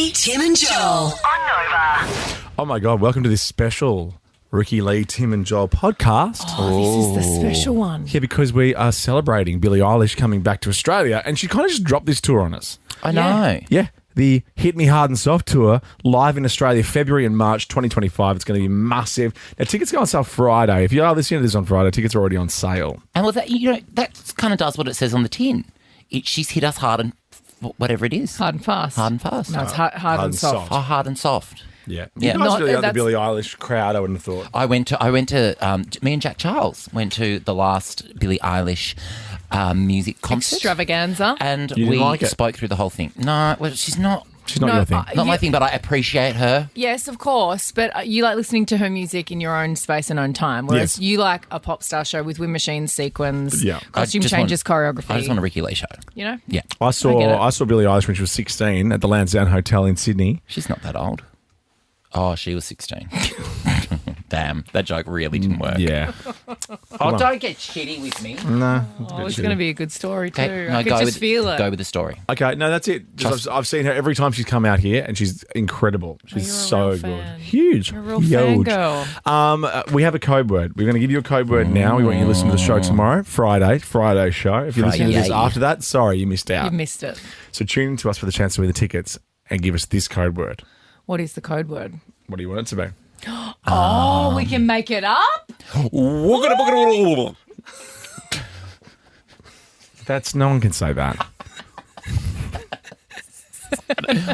Lee, Tim and Joel on Nova. Oh my God, welcome to this special Ricky, Lee, Tim and Joel podcast. Oh, this is the special one. Yeah, because we are celebrating Billie Eilish coming back to Australia, and she kind of just dropped this tour on us. I know. Yeah, the Hit Me Hard and Soft tour, live in Australia, February and March 2025. It's going to be massive. Now, tickets go on sale Friday. If you are listening to this on Friday, tickets are already on sale. And well, that kind of does what it says on the tin. She's hit us hard and whatever it is. Hard and fast. Hard and fast. No, it's hard and soft. Oh, hard and soft. Yeah. Yeah. You guys really are the that's- Billie Eilish crowd, I wouldn't have thought. I went to me and Jack Charles went to the last Billie Eilish music concert. Extravaganza. And You didn't we like it? spoke through the whole thing. No, well, she's not She's not your thing. my thing, but I appreciate her. Yes, of course, but you like listening to her music in your own space and own time, whereas Yes. you like a pop star show with wind machines, sequins, Yeah. costume I just changes, choreography. I just want a Ricky Lee show. You know? Yeah. I get it. saw Billie Eilish when she was 16 at the Lansdowne Hotel in Sydney. She's not that old. Oh, she was 16. Damn, that joke really didn't work. Yeah. Oh, don't get shitty with me. No. Oh, it's going to be a good story too. Okay, I could just feel it. Go with the story. Okay, no, that's it. I've seen her every time she's come out here, and she's incredible. She's you're a so real good. fan. Huge. You're a real Huge. fangirl. We have a code word. We're going to give you a code word now. We want you to listen to the show tomorrow, Friday show. If you're listening to this Friday. after that, sorry, you missed out. You've missed it. So tune in to us for the chance to win the tickets and give us this code word. What is the code word? What do you want it to be? Oh, we can make it up? That's no one can say that.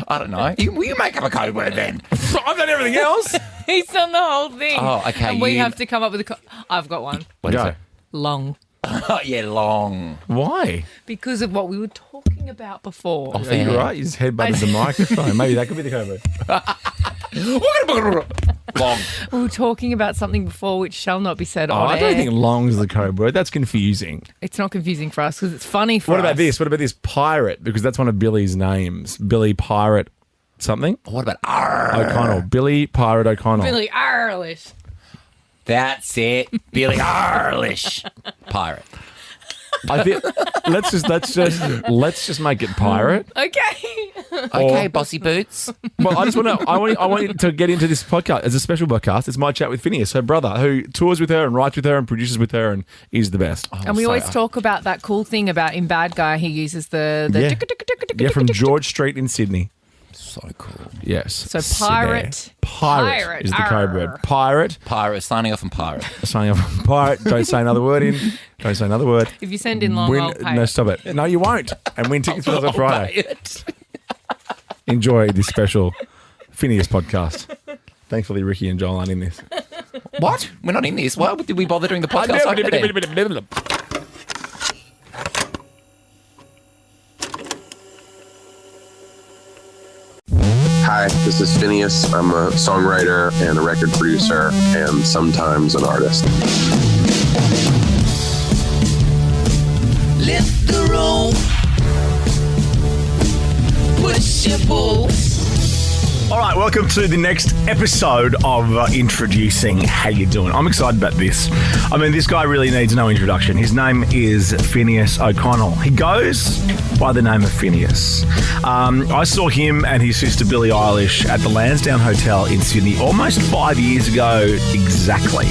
I don't know. Will you make up a code word then? I've done everything else. He's done the whole thing. Oh, okay, And we you- have to come up with I've got one. What is Go. it? Long. Oh, yeah, long. Why? Because of what we were talking about before. Oh, Are you right? You just headbutted the microphone. Maybe that could be the code word. Long. We were talking about something before which shall not be said Oh, on I don't air. think long's the code word. That's confusing. It's not confusing for us because it's funny for What us. about this? What about this pirate? Because that's one of Billy's names. Billy Pirate something? What about R? O'Connell. Billy Pirate O'Connell. Billie Eilish. That's it. Billie Eilish. Pirate. I think let's just make it pirate. Okay. Okay, bossy boots. Well, I want you to get into this podcast as a special podcast. It's my chat with Finneas, her brother, who tours with her and writes with her and produces with her and is the best. And we always talk about that cool thing about in Bad Guy, he uses the Yeah, from George Street in Sydney. So cool. Yes. So Sit pirate. there. Pirate is the code word. Pirate. Pirate. Signing off on pirate. Signing off on pirate. Don't say another word in. Don't say another word. If you send in long, I'll pay No, it. stop it. No, you won't. And win tickets with us on Friday. Pirate. Enjoy this special Finneas podcast. Thankfully, Ricky and Joel aren't in this. What? We're not in this. Why did we bother doing the podcast? over then? Hi, this is Finneas. I'm a songwriter and a record producer and sometimes an artist. Lift the rope. Push your pull. All right, welcome to the next episode of Introducing How You Doing. I'm excited about this. I mean, this guy really needs no introduction. His name is Finneas O'Connell. He goes by the name of Finneas. I saw him and his sister Billie Eilish at the Lansdowne Hotel in Sydney almost 5 years ago exactly.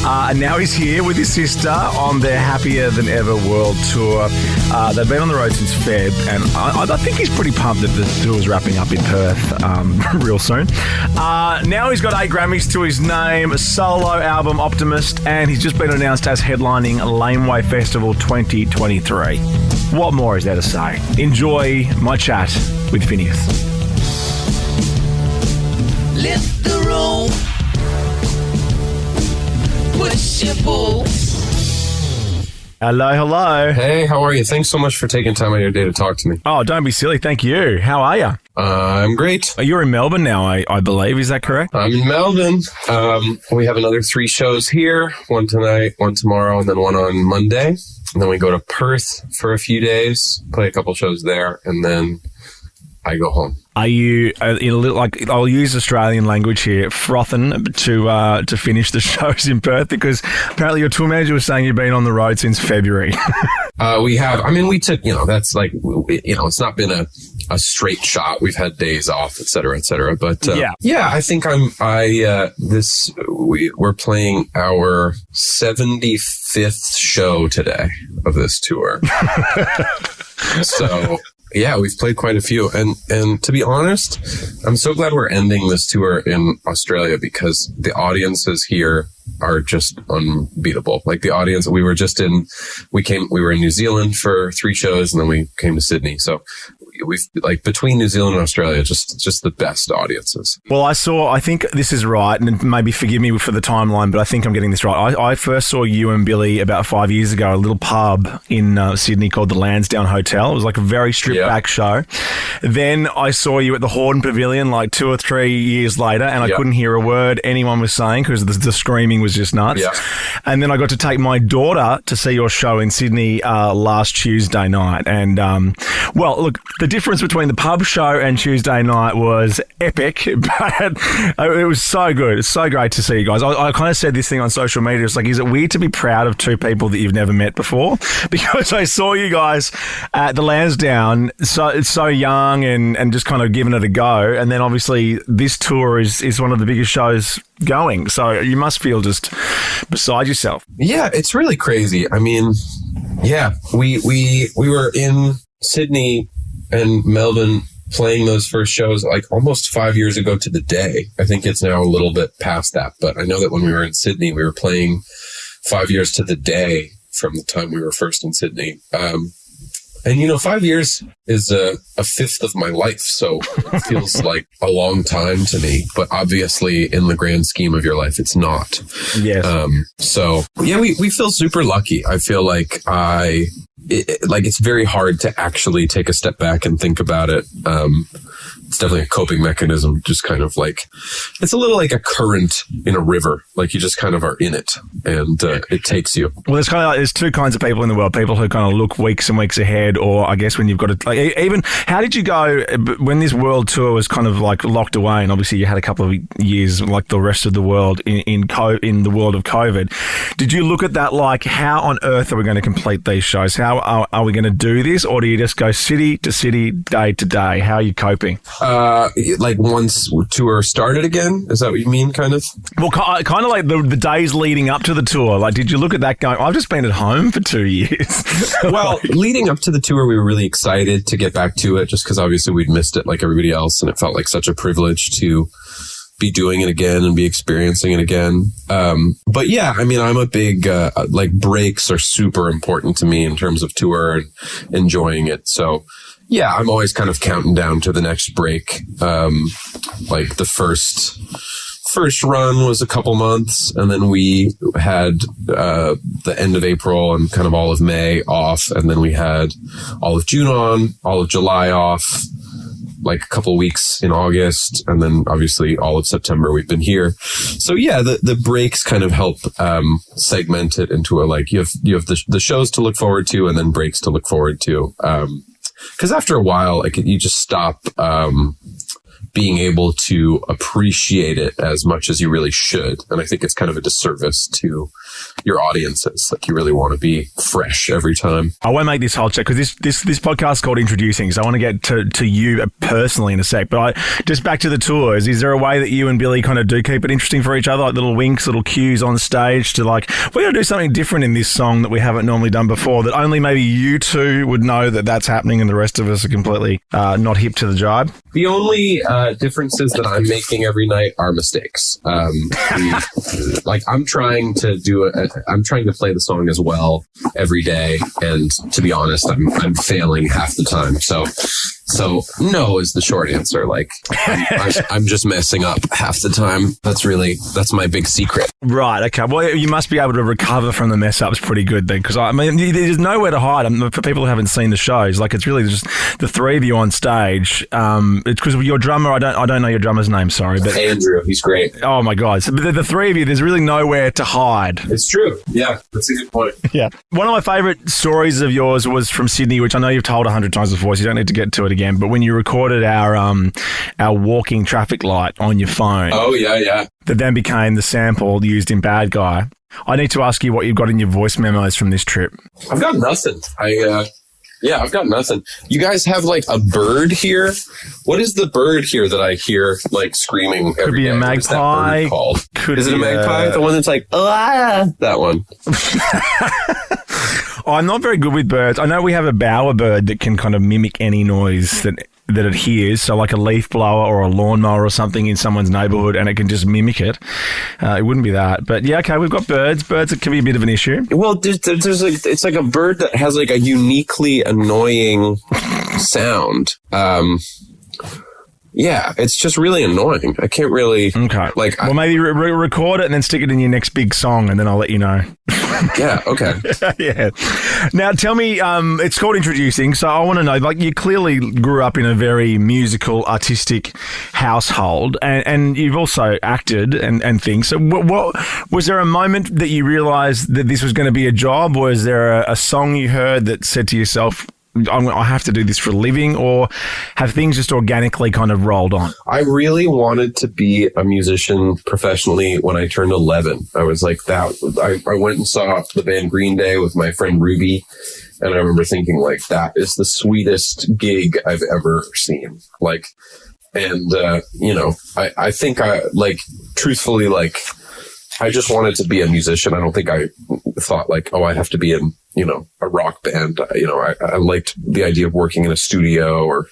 And now he's here with his sister on their Happier Than Ever World Tour. They've been on the road since Feb, and I think he's pretty pumped that the tour's wrapping up in Perth real soon. Now he's got 8 Grammys to his name, a solo album Optimist, and he's just been announced as headlining Laneway Festival 2023. What more is there to say? Enjoy my chat with Finneas. Lift the rope. Push your pull. Hello, hello. Hey, how are you? Thanks so much for taking time out of your day to talk to me. Oh, don't be silly. Thank you. How are you? I'm great. You're in Melbourne now, I believe. Is that correct? I'm in Melbourne. We have another 3 shows here. One tonight, one tomorrow, and then one on Monday. And then we go to Perth for a few days, play a couple shows there, and then I go home. Are you in a little, like, I'll use Australian language here, frothing to finish the shows in Perth? Because apparently your tour manager was saying you've been on the road since February. We have, I mean, we took, that's like, it's not been a straight shot. We've had days off, et cetera, et cetera. But I think we're playing our 75th show today of this tour. So yeah, we've played quite a few. And to be honest, I'm so glad we're ending this tour in Australia because the audiences here are just unbeatable. Like the audience, we were in New Zealand for 3 shows and then we came to Sydney. So we've like between New Zealand and Australia, just the best audiences. Well, I think this is right, and maybe forgive me for the timeline, but I think I'm getting this right. I first saw you and Billy about 5 years ago at a little pub in Sydney called the Lansdowne Hotel. It was like a very stripped back show. Then I saw you at the Hordern Pavilion like 2 or 3 years later, and I couldn't hear a word anyone was saying because the screaming was just nuts. Yeah. And then I got to take my daughter to see your show in Sydney last Tuesday night. And, well, look, the difference between the pub show and Tuesday night was epic, but it was so good. It's so great to see you guys. I kind of said this thing on social media. It's like, is it weird to be proud of 2 people that you've never met before? Because I saw you guys at the Lansdowne, so young and just kind of giving it a go. And then obviously this tour is one of the biggest shows going. So you must feel just beside yourself. Yeah, it's really crazy. I mean, yeah, we were in Sydney and Melbourne playing those first shows like almost 5 years ago to the day. I think it's now a little bit past that, but I know that when we were in Sydney, we were playing 5 years to the day from the time we were first in Sydney. And 5 years is a fifth of my life, so it feels like a long time to me. But obviously, in the grand scheme of your life, it's not. Yes. So yeah, we feel super lucky. I feel like it's very hard to actually take a step back and think about it. It's definitely a coping mechanism, just kind of like, it's a little like a current in a river. Like you just kind of are in it and it takes you. Well, there's 2 kinds of people in the world. People who kind of look weeks and weeks ahead, or I guess when you've got to, like, even, how did you go when this world tour was kind of like locked away? And obviously you had a couple of years like the rest of the world in the world of COVID. Did you look at that like, how on earth are we going to complete these shows? How are we going to do this? Or do you just go city to city, day to day? How are you coping? Like once tour started again? Is that what you mean, kind of? Well, kind of like the days leading up to the tour. Like, did you look at that going, I've just been at home for 2 years? Well, leading up to the tour, we were really excited to get back to it just because obviously we'd missed it like everybody else. And it felt like such a privilege to be doing it again and be experiencing it again. But yeah, I mean, I'm a big, like breaks are super important to me in terms of tour and enjoying it. So yeah, I'm always kind of counting down to the next break. Like the first run was a couple months, and then we had the end of April and kind of all of May off, and then we had all of June on, all of July off, like a couple weeks in August, and then obviously all of September we've been here. So yeah, the breaks kind of help segment it into a, like, you have the shows to look forward to and then breaks to look forward to. Because after a while, like, you just stop being able to appreciate it as much as you really should. And I think it's kind of a disservice to your audiences. Like, you really want to be fresh every time. I won't make this whole check because this podcast is called Introducing, so I want to get to you personally in a sec. But just back to the tours, is there a way that you and Billy kind of do keep it interesting for each other, like little winks, little cues on stage to like, we're going to do something different in this song that we haven't normally done before, that only maybe you two would know that that's happening and the rest of us are completely not hip to the jibe? The only differences that I'm making every night are mistakes. Like, I'm trying to play the song as well every day, and to be honest, I'm failing half the time. So no is the short answer. Like, I'm just messing up half the time. That's my big secret. Right. Okay. Well, you must be able to recover from the mess ups pretty good then, because I mean, there's nowhere to hide. For people who haven't seen the shows, like, it's really just the 3 of you on stage. It's because your drummer. I don't know your drummer's name. Sorry, but Andrew. He's great. Oh my God. So the 3 of you, there's really nowhere to hide. It's true. Yeah, that's a good point. Yeah. One of my favorite stories of yours was from Sydney, which I know you've told 100 times before, so you don't need to get to it again. But when you recorded our walking traffic light on your phone. Oh, yeah. That then became the sample used in Bad Guy. I need to ask you what you've got in your voice memos from this trip. I've got nothing. Yeah, I've got nothing. You guys have like a bird here? What is the bird here that I hear like screaming every Could be day? a What is that magpie. bird called? Is it be a magpie? The one that's like, that one. Oh, I'm not very good with birds. I know we have a bowerbird that can kind of mimic any noise that it hears. So like a leaf blower or a lawnmower or something in someone's neighborhood, and it can just mimic it. It wouldn't be that. But yeah, okay, we've got birds. Birds can be a bit of an issue. Well, there's like, it's like a bird that has like a uniquely annoying sound. Yeah, it's just really annoying. I can't really. Okay. Like, well, maybe record it and then stick it in your next big song, and then I'll let you know. Yeah. Okay. Yeah. Now, tell me, it's called Introducing, so I want to know, like, you clearly grew up in a very musical, artistic household, and you've also acted and things. So what was there a moment that you realised that this was going to be a job, or is there a song you heard that said to yourself, I have to do this for a living, or have things just organically kind of rolled on? I really wanted to be a musician professionally when I turned 11. I was like that. I went and saw the band Green Day with my friend Ruby, and I remember thinking like, that is the sweetest gig I've ever seen. Like, and, you know, I think truthfully, like, I just wanted to be a musician. I don't think I thought like, oh, I have to be in, you know, a rock band. You know, I liked the idea of working in a studio or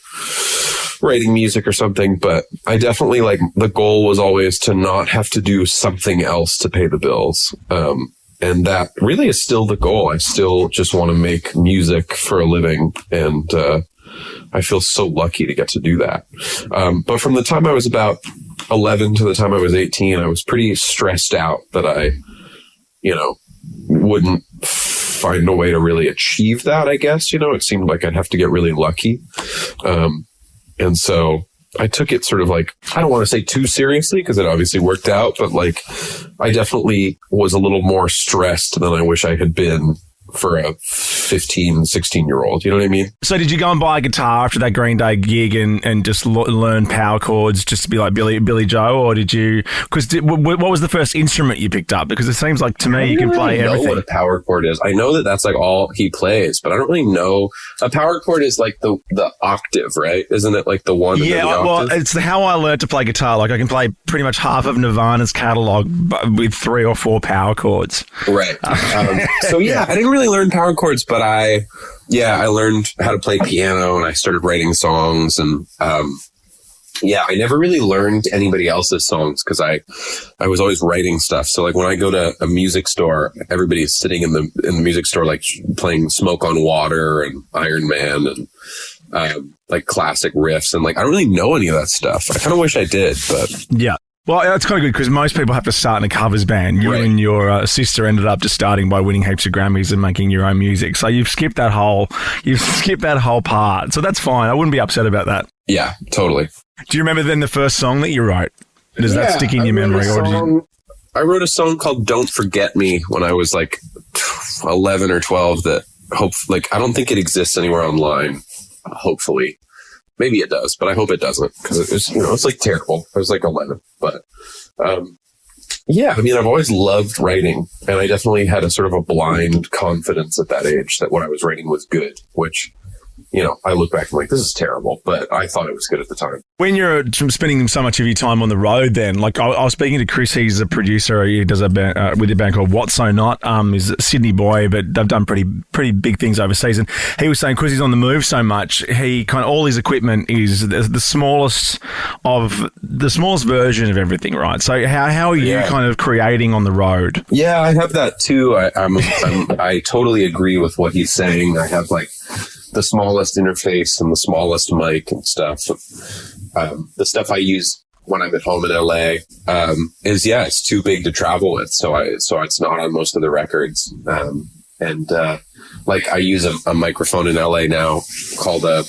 writing music or something, but I definitely like the goal was always to not have to do something else to pay the bills. And that really is still the goal. I still just want to make music for a living. And, I feel so lucky to get to do that. But from the time I was about 11 to the time I was 18, I was pretty stressed out that I, you know, wouldn't find a way to really achieve that, I guess. You know, it seemed like I'd have to get really lucky. And so I took it sort of like, I don't want to say too seriously because it obviously worked out, but like I definitely was a little more stressed than I wish I had been for a 15, 16-year-old. You know what I mean? So did you go and buy a guitar after that Green Day gig and just learn power chords just to be like Billy Joe? Or did you... Because what was the first instrument you picked up? Because it seems like to me you can play everything. I don't know what a power chord is. I know that that's like all he plays, but I don't really know. A power chord is like the octave, right? Isn't it like the one? Yeah, well, it's how I learned to play guitar. Like I can play pretty much half of Nirvana's catalog with 3 or 4 power chords. Right. So yeah, I didn't really learn power chords, but I learned how to play piano and I started writing songs and, I never really learned anybody else's songs because I was always writing stuff. So like when I go to a music store, everybody's sitting in the music store, like playing Smoke on Water and Iron Man and, like classic riffs. And like, I don't really know any of that stuff. I kind of wish I did, but yeah. Well, that's kind of good because most people have to start in a covers band. You and your sister ended up just starting by winning heaps of Grammys and making your own music. So you've skipped that whole part. So that's fine. I wouldn't be upset about that. Yeah, totally. Do you remember then the first song that you wrote? Does that stick in your memory? I wrote a song called "Don't Forget Me" when I was like 11 or 12. That I don't think it exists anywhere online. Hopefully. Maybe it does, but I hope it doesn't because it was, you know, it's like terrible. I was like 11, but, yeah, I mean, I've always loved writing and I definitely had a sort of a blind confidence at that age that what I was writing was good, which, you know, I look back and I'm like, this is terrible, but I thought it was good at the time. When you're spending so much of your time on the road then, like I was speaking to Chris, he's a producer, he does a band, with a band called What So Not, he's a Sydney boy, but they've done pretty big things overseas. And he was saying, because he's on the move so much, he kind of, all his equipment is the smallest version of everything, right? So how are you kind of creating on the road? Yeah, I have that too. I totally agree with what he's saying. I have like the smallest interface and the smallest mic and stuff. The stuff I use when I'm at home in LA it's too big to travel with, so it's not on most of the records. Like I use a microphone in LA now called a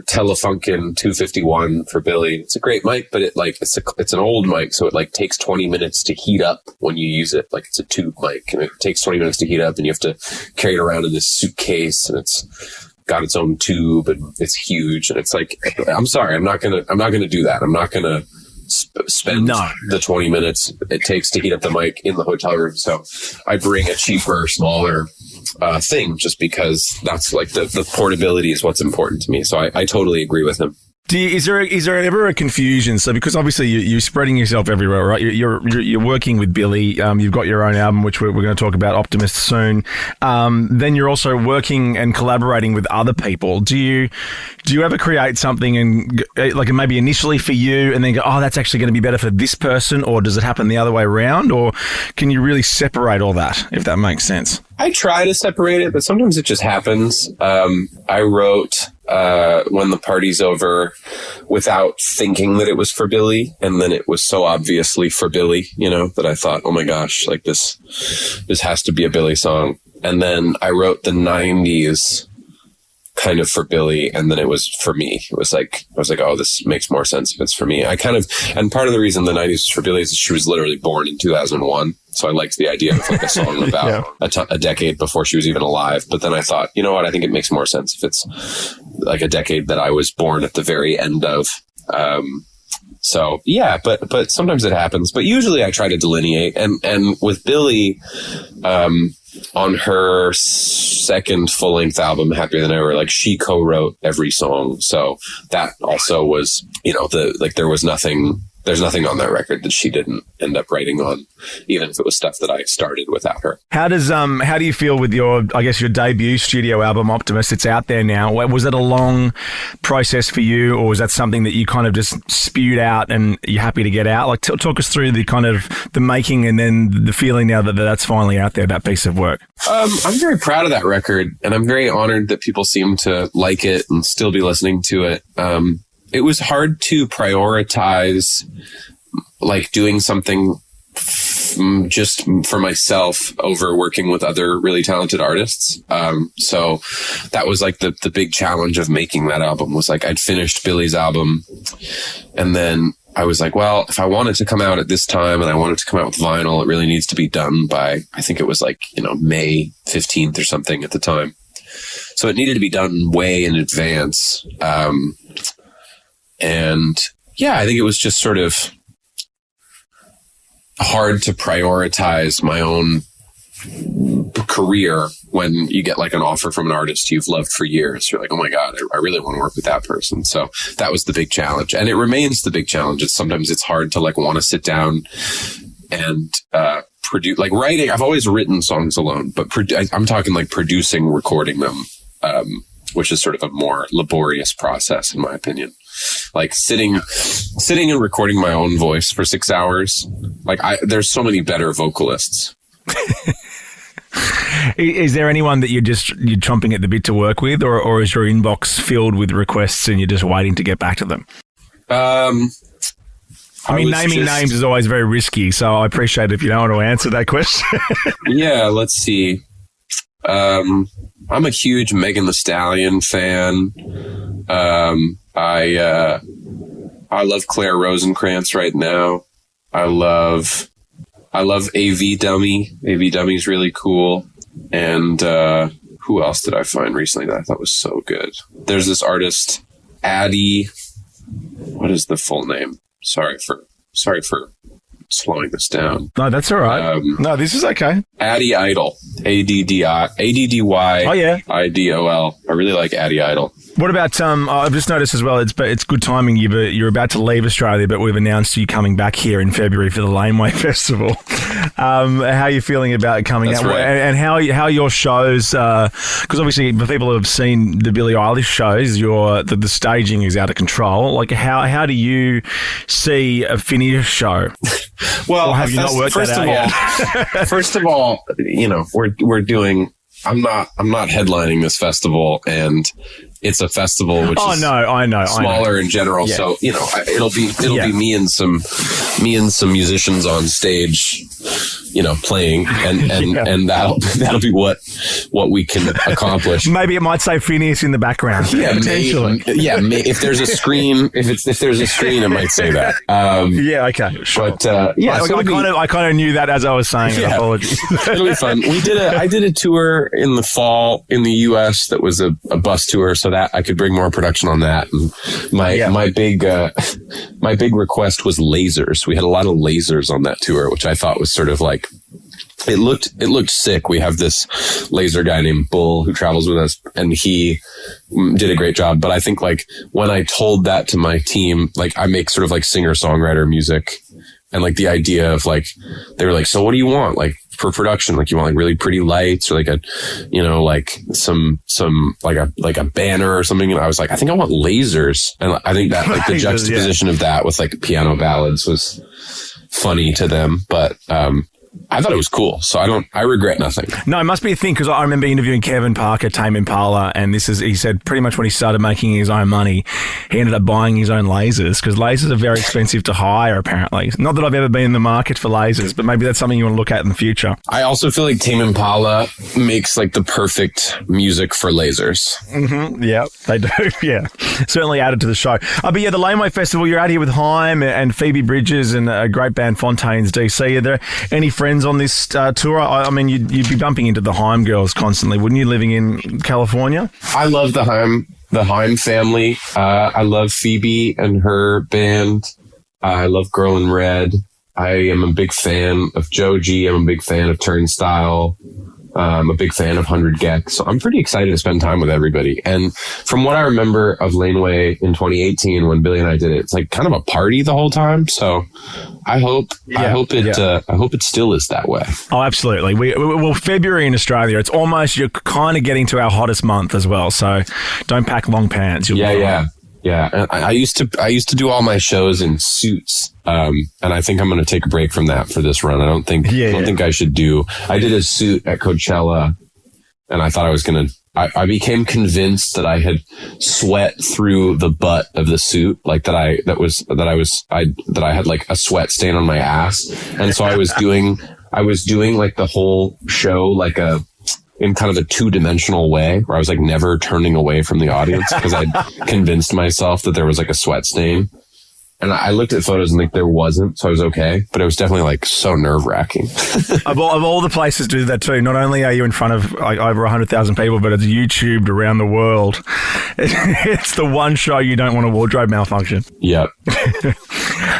Telefunken 251 for Billy. It's a great mic, but it's an old mic, so it like takes 20 minutes to heat up when you use it. Like it's a tube mic, and it takes 20 minutes to heat up, and you have to carry it around in this suitcase, and it's got its own tube, and it's huge, and it's like, I'm sorry, I'm not gonna do that. I'm not gonna spend the 20 minutes it takes to heat up the mic in the hotel room. So I bring a cheaper, smaller thing, just because that's like the portability is what's important to me. So I totally agree with him. Is there ever a confusion? So, because obviously you're spreading yourself everywhere, right? You're working with Billie. You've got your own album, which we're going to talk about, Optimist, soon. Then you're also working and collaborating with other people. Do you ever create something and like maybe initially for you, and then go, oh, that's actually going to be better for this person, or does it happen the other way around, or can you really separate all that, if that makes sense? I try to separate it, but sometimes it just happens. I wrote When the Party's Over without thinking that it was for Billie, and then it was so obviously for Billie, that I thought, oh my gosh, like this has to be a Billie song. And then I wrote the 90s kind of for Billie, and then it was for me. I was like, oh, this makes more sense if it's for me. And part of the reason the 90s was for Billie is she was literally born in 2001. So I liked the idea of like a song about a decade before she was even alive. But then I thought, you know what? I think it makes more sense if it's like a decade that I was born at the very end of. So yeah, but sometimes it happens. But usually I try to delineate. And with Billie, on her second full-length album, Happier Than Ever, like she co-wrote every song. So that also was, there's nothing on that record that she didn't end up writing on, even if it was stuff that I started without her. How do you feel with your debut studio album, Optimist? It's out there now. Was it a long process for you, or was that something that you kind of just spewed out and you're happy to get out? Like, talk us through the kind of the making and then the feeling now that that's finally out there, that piece of work. I'm very proud of that record, and I'm very honored that people seem to like it and still be listening to it. It was hard to prioritize, like, doing something just for myself over working with other really talented artists. So that was like the big challenge of making that album. Was like I'd finished Billie's album, and then I was like, well, if I want it to come out at this time and I want it to come out with vinyl, it really needs to be done by, I think it was like, May 15th or something at the time. So it needed to be done way in advance. And yeah, I think it was just sort of hard to prioritize my own career when you get like an offer from an artist you've loved for years. You're like, oh my God, I really want to work with that person. So that was the big challenge. And it remains the big challenge. Sometimes it's hard to like want to sit down and produce, like writing. I've always written songs alone, but I'm talking like producing, recording them, which is sort of a more laborious process, in my opinion. Like sitting and recording my own voice for 6 hours. Like there's so many better vocalists. Is there anyone that you're chomping at the bit to work with, or is your inbox filled with requests and you're just waiting to get back to them? I mean, naming names is always very risky, so I appreciate it if you don't want to answer that question. Yeah, let's see. I'm a huge Megan Thee Stallion fan. I love Claire Rosenkrantz right now. I love AV Dummy. AV Dummy's really cool. And who else did I find recently that I thought was so good? There's this artist, Addie. What is the full name? Sorry for slowing this down. No, that's all right. No, this is okay. Addie Idol. ADDY. Oh, yeah. IDOL. I really like Addie Idol. What about, I've just noticed as well, it's good timing. You're about to leave Australia, but we've announced you coming back here in February for the Laneway Festival. How are you feeling about coming out? Right. And how your shows, because obviously for people who have seen the Billie Eilish shows, the staging is out of control. Like how do you see a Finneas show? Well, or have you not worked that out yet? First of all, we're doing, I'm not headlining this festival, and it's a festival which is smaller in general. Yeah. So, it'll be me and some musicians on stage, playing, and that'll be what we can accomplish. Maybe it might say Finneas in the background. Yeah, potentially. If there's a screen, if there's a screen, it might say that. Yeah. Okay. Sure. But so I kind of knew that as I was saying. Yeah. Apologies. It'll be fun. I did a tour in the fall in the U.S. that was a bus tour, so that I could bring more production on that. And my big request was lasers. We had a lot of lasers on that tour, which I thought was sort of like it looked sick. We have this laser guy named Bull who travels with us, and he did a great job. But I think like when I told that to my team, like I make sort of like singer-songwriter music, and like the idea of like, they were like, so what do you want? Like for production, like you want like really pretty lights or like a, you know, like some like a banner or something. And I was like, I think I want lasers. And I think that like the juxtaposition of that with like piano ballads was funny to them. But, I thought it was cool, so I regret nothing. No, it must be a thing, because I remember interviewing Kevin Parker, Tame Impala, and he said pretty much when he started making his own money, he ended up buying his own lasers, because lasers are very expensive to hire, apparently. Not that I've ever been in the market for lasers, but maybe that's something you want to look at in the future. I also feel like Tame Impala makes like the perfect music for lasers. Mm-hmm. Yeah, they do. Yeah, certainly added to the show. But yeah, the Laneway Festival, you're out here with Haim and Phoebe Bridges and a great band, Fontaines DC. Are there any friends on this tour? I mean, you'd be bumping into the Haim girls constantly, wouldn't you, living in California? I love the Haim family. I love Phoebe and her band. I love Girl in Red. I am a big fan of Joji. I'm a big fan of Turnstile. I'm a big fan of 100 Gex. So I'm pretty excited to spend time with everybody. And from what I remember of Laneway in 2018, when Billy and I did it, it's like kind of a party the whole time. So I hope it still is that way. Oh, absolutely. Well, February in Australia, it's almost, you're kind of getting to our hottest month as well. So don't pack long pants. Yeah. And I used to do all my shows in suits. And I think I'm going to take a break from that for this run. I don't think I should do. I did a suit at Coachella, and I thought I was going to. I became convinced that I had sweat through the butt of the suit, like that I had like a sweat stain on my ass, and so I was doing like the whole show like in kind of a 2-dimensional way, where I was like never turning away from the audience because I'd convinced myself that there was like a sweat stain. And I looked at photos and like there wasn't, so I was okay. But it was definitely like so nerve-wracking. Of all the places to do that too, not only are you in front of like over 100,000 people, but it's YouTubed around the world. It's the one show you don't want a wardrobe malfunction. Yep.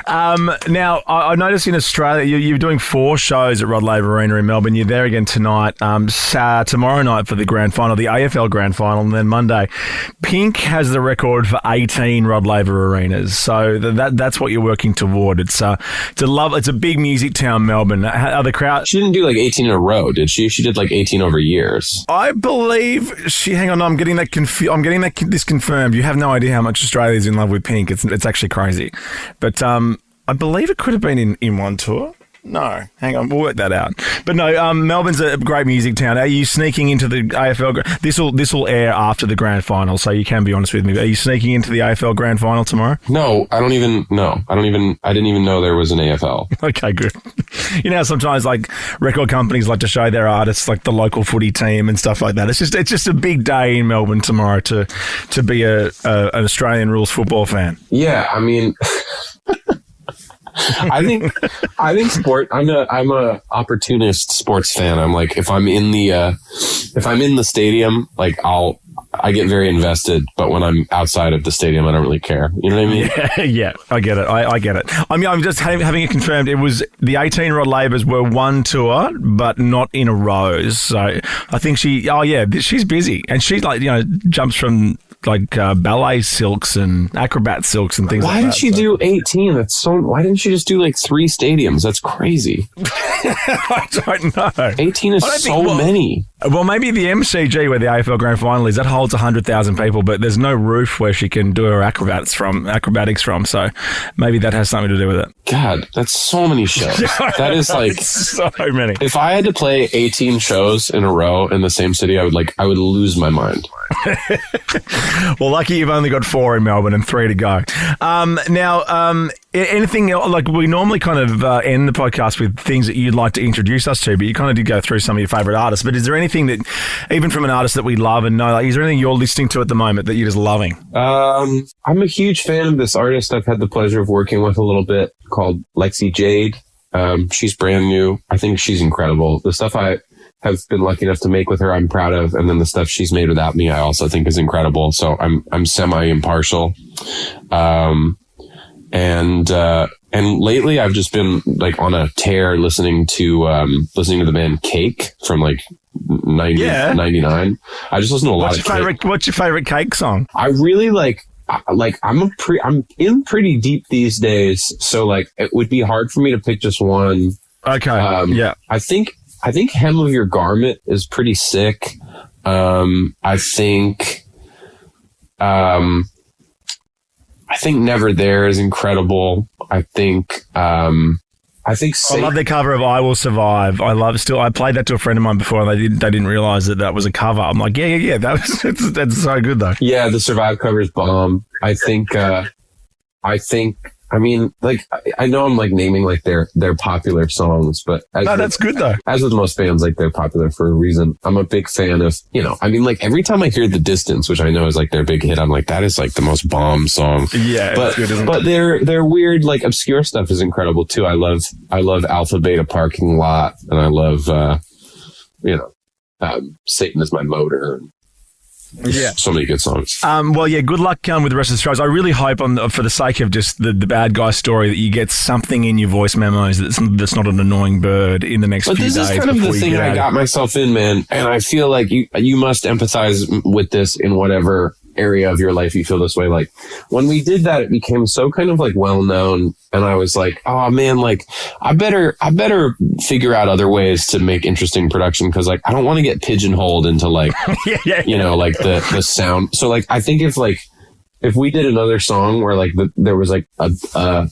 Now, I noticed in Australia, you're doing 4 shows at Rod Laver Arena in Melbourne. You're there again tonight, tomorrow night for the grand final, the AFL grand final, and then Monday. Pink has the record for 18 Rod Laver Arenas, so that's what you're working toward. It's a big music town, Melbourne. Are the crowd? She didn't do like 18 in a row, did she? She did like 18 over years. I believe she. Hang on, I'm getting this confirmed. You have no idea how much Australia's in love with Pink. It's actually crazy, but I believe it could have been in one tour. No, hang on, we'll work that out. But no, Melbourne's a great music town. Are you sneaking into the AFL? This will air after the grand final, so you can be honest with me. Are you sneaking into the AFL grand final tomorrow? No, I didn't even know there was an AFL. Okay, good. You know, sometimes like record companies like to show their artists like the local footy team and stuff like that. It's just a big day in Melbourne tomorrow to be an Australian rules football fan. Yeah, I mean. I think sport. I'm a opportunist sports fan. I'm like, if I'm in the stadium, like I get very invested, but when I'm outside of the stadium, I don't really care. You know what I mean? Yeah, I get it. I get it. I mean, I'm just having it confirmed. It was the 18 Rod Lavers were one tour, but not in a row. So I think she's busy, and she's like, you know, jumps from like ballet silks and acrobat silks and things like that. Why did she do 18? Why didn't she just do like 3 stadiums? That's crazy. I don't know. 18 is so many. Well, maybe the MCG where the AFL Grand Final is, that holds 100,000 people, but there's no roof where she can do her acrobatics from. So maybe that has something to do with it. God, that's so many shows. That is like so many. If I had to play 18 shows in a row in the same city, I would lose my mind. Well, lucky you've only got 4 in Melbourne and 3 to go. Now, anything like we normally kind of end the podcast with things that you'd like to introduce us to, but you kind of did go through some of your favourite artists. But is there anything that, even from an artist that we love and know, like, is there anything you're listening to at the moment that you're just loving? I'm a huge fan of this artist I've had the pleasure of working with a little bit called Lexi Jade. She's brand new. I think she's incredible. The stuff I have been lucky enough to make with her, I'm proud of. And then the stuff she's made without me, I also think is incredible. So I'm semi-impartial. And lately I've just been like on a tear listening to the band Cake from like 99. I just listen to a lot of Cake. What's your favorite Cake song? I really I'm in pretty deep these days. So like it would be hard for me to pick just one. Okay. Yeah. I think Hem of Your Garment is pretty sick. I think Never There is incredible. I love their cover of I Will Survive. I played that to a friend of mine before and they didn't realize that was a cover. I'm like, yeah. That's so good though. Yeah, the Survive cover is bomb. I mean, like, I know I'm like naming like their popular songs, but that's good though. As with most bands, like they're popular for a reason. I'm a big fan of, I mean, like every time I hear The Distance, which I know is like their big hit, I'm like, that is like the most bomb song. Yeah, but it's good, but their weird like obscure stuff is incredible too. I love Alpha Beta Parking Lot, and I love Satan Is My Motor. Yeah, so many good songs. Well, yeah, good luck with the rest of the shows. I really hope, for the sake of just the bad guy story, that you get something in your voice memos that's not an annoying bird in the next few days. But this is kind of the thing I got myself in, man. And I feel like you must empathize with this in whatever area of your life you feel this way. Like when we did that, it became so kind of like well known, and I was like, oh man, like I better figure out other ways to make interesting production, because like I don't want to get pigeonholed into like like the sound. So like I think if we did another song where like there was like a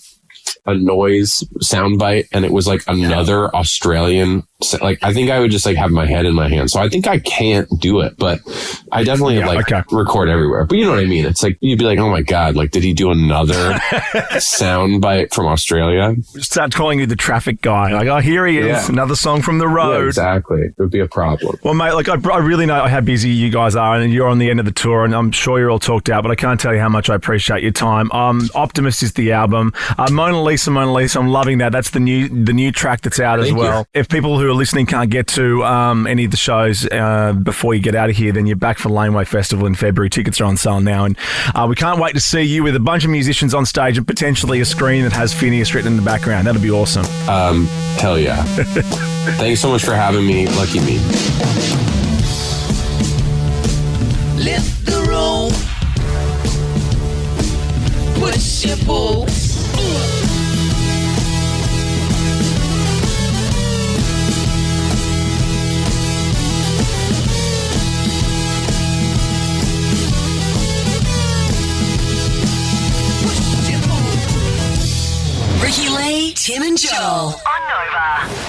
noise soundbite and it was like another Australian, like I think I would just like have my head in my hand. So I think I can't do it, but I definitely record everywhere. But you know what I mean? It's like you'd be like, oh my God, like did he do another soundbite from Australia? Start calling you the traffic guy. Like, oh, here he is, another song from the road. Yeah, exactly. It would be a problem. Well, mate, like I really know how busy you guys are, and you're on the end of the tour, and I'm sure you're all talked out, but I can't tell you how much I appreciate your time. Optimist is the album. Mona Lisa, I'm loving that. That's the new track that's out as well. You. If people who are listening can't get to any of the shows before you get out of here, then you're back for Laneway Festival in February. Tickets are on sale now, and we can't wait to see you with a bunch of musicians on stage and potentially a screen that has Finneas written in the background. That'll be awesome. Hell yeah. Thanks so much for having me. Lucky me. Lift the room. Push your pull. Ricky Lee, Tim and Joel on Nova.